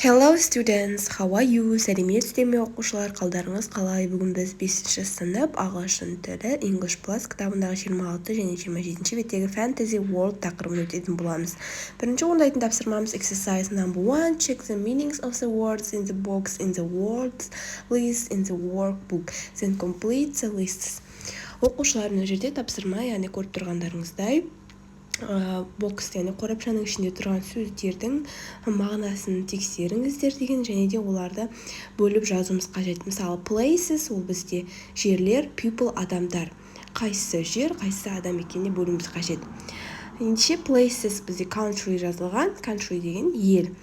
Hello students, how are you? Сәлеметсіздер ме оқушылар, қалдарыңыз қалай? Бүгін біз 5-ші сынып ағылшын тілі English Plus кітабындағы 26 және 27-ші беттегі Fantasy World тақырыбын өтетін боламыз. Бірінші орындайтын тапсырмамыз exercise number 1. Check the meanings of the words in the box in the words list in the workbook. Then complete the lists. Оқушылар, мына жерде тапсырма, яғни көріп тұрғандарыңыздай бокс, яғни қорапшаның ішінде тұрған сөздердің мағынасын тексеріңіздер деген, және де оларды бөліп жазуымыз қажет. Мысалы, places ол бізде жерлер, people адамдар. Қайсысы жер, қайсысы адам екеніне бөлуіміз қажет. Ендеше places бізде country жазылған, country деген ел.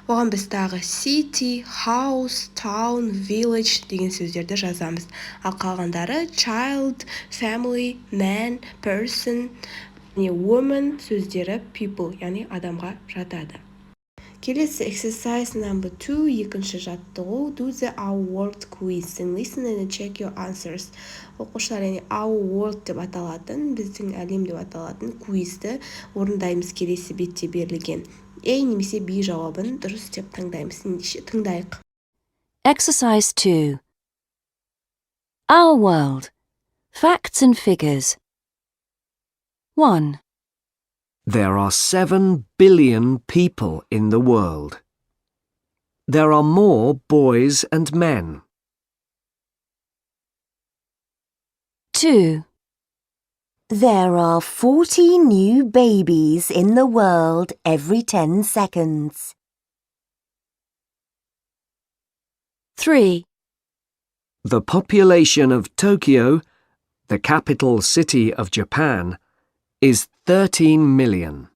Оған біз тағы city, house, town, village деген сөздерді жазамыз. Ал қалғандары child, family, man, person, woman сөздері people, яғни адамға жатады. Келесі exercise number 2, екінші жаттығу, do the our world quiz and listen and check your answers. Оқушылар, яғни our world деп аталатын, біздің әлем деп аталатын квизді орындаймыз. Келесі бетте берілген A немесе B жауабын дұрыс деп таңдаймыз. Ендеше тыңдайық. Exercise 2. Our world. Facts and figures. 1. There are 7 billion people in the world. There are more boys and men. 2. There are 40 new babies in the world every 10 seconds. 3. The population of Tokyo, the capital city of Japan, is 13 million.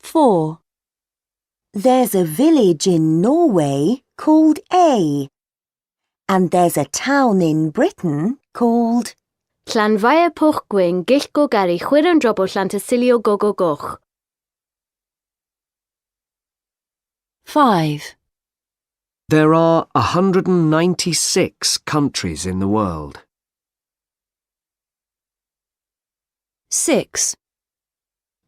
4. There's a village in Norway called A, and there's a town in Britain called... Llanfair pwch gwyn gillgo gari chwyr yn drobl llantysilio gogo goch. 5. There are 196 countries in the world. 6.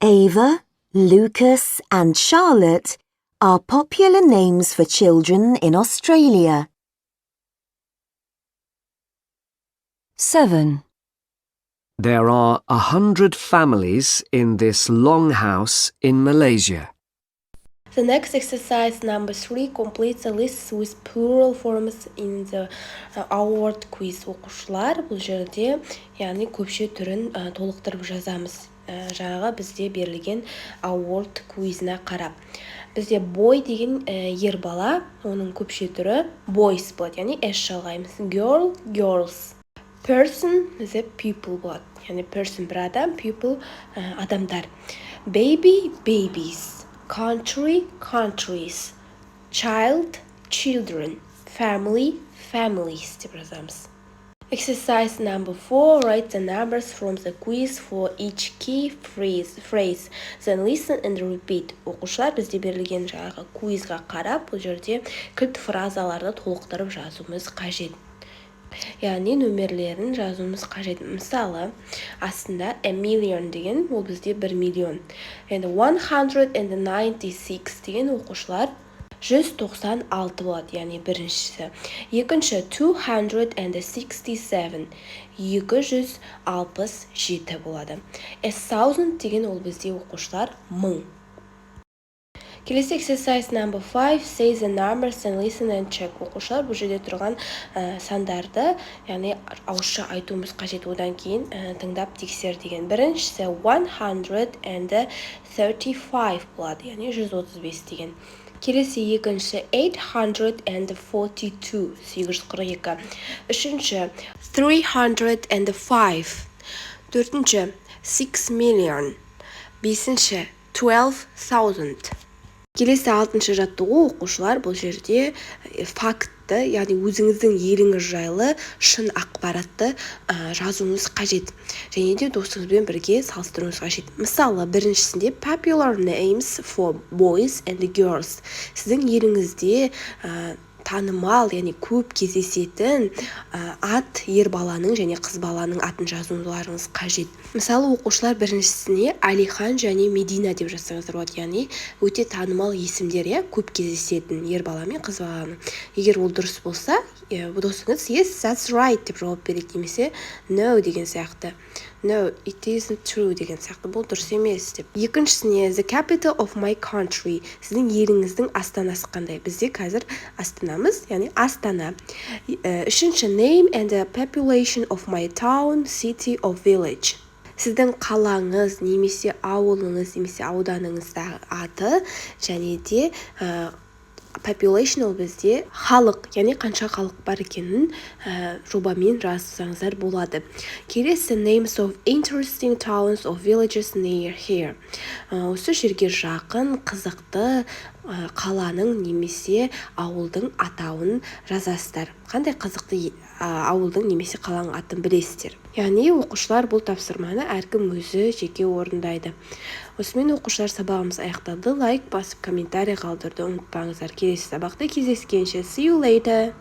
Ava, Lucas and Charlotte are popular names for children in Australia. 7. There are 100 families in this long house in Malaysia. The next exercise number 3 completes the list with plural forms in the our word quiz. Оқушылар, бұл жерде яғни көпше түрін толықтырып жазамыз. Жаңағы бізде берілген our word quizіне қарап. Бізде boy деген ер бала, оның көпше түрі boys болады, яғни s жалғаймыз. Girl, girls. Person бізде people болады, яғни person бір адам, people адамдар. Baby, babies. Country, countries. Child, children. Family, families деп жазамыз. Exercise number 4. Write the numbers from the quiz for each key phrase. Then listen and repeat. Оқушылар, бізде берілген жаңағы квизға қарап, бұл жерде кілт фразаларды толықтырып жазуымыз қажет. Яғни нөмерлерін жазуымыз қажет. Мысалы, астында a million деген, ол бізде 1 миллион. Енді 196 деген оқушылар 196 болады, яғни біріншісі. Екінші 267, 267 болады. A thousand деген ол бізде оқушылар 1000. Келесі exercise number 5. Say the numbers and listen and check. Оқушылар, бұл жерде тұрған сандарды, яғни ауызша айтуымыз қажет, одан кейін тыңдап тексер деген. Біріншісі 135 болады, яғни 135 деген. Келесі екінші 842, 842. Үшінші 305. Төртінші 6 million. Бесінші 12,000. Келесі 6-шы жаттығу, оқушылар, бұл жерде факты, яғни өзіңіздің еліңіз жайлы шын ақпаратты жазуыңыз қажет. Және де достыңызбен бірге салыстыруыңыз қажет. Мысалы, біріншісінде popular names for boys and girls. Сіздің еліңізде танымал, яғни көп кездесетін ат ер баланың және қыз баланың атын жазуларыңыз қажет. Мысалы, оқушылар біріншісіне Алихан және Медина деп жазсаңыздар болады, яғни өте танымал есімдер, көп кездесетін ер бала мен қыз баланың. Егер ол дұрыс болса, досыңыз yes, that's right деп жауап береді, немесе no деген сияқты. No, it isn't true деген сияқты, бұл дұрыс емес деп. Екіншісіне the capital of my country. Сіздің еліңіздің астанасы қандай? Бізде қазір астанамыз, яғни Астана. Үшінші name and the population of my town, city or village. Сіздің қалаңыз, немесе ауылыңыз, немесе ауданыңыздағы аты, және де population ол бізде халық, яғни қанша халық бар екенін жобамен жазсаңыздар болады. Келесі names of interesting towns or villages near here. Осы жерге жақын, қызықты қаланың немесе ауылдың атауын жазасыздар. Қандай қызықты ауылдың немесе қаланың атын білесіздер. Яғни оқушылар бұл тапсырманы әркім өзі жеке орындайды. Осымен оқушылар сабағымыз аяқталды. Лайк басып комментарий қалдыруды ұмытпаңыздар. Келесі сабақта кездескенше. See you later.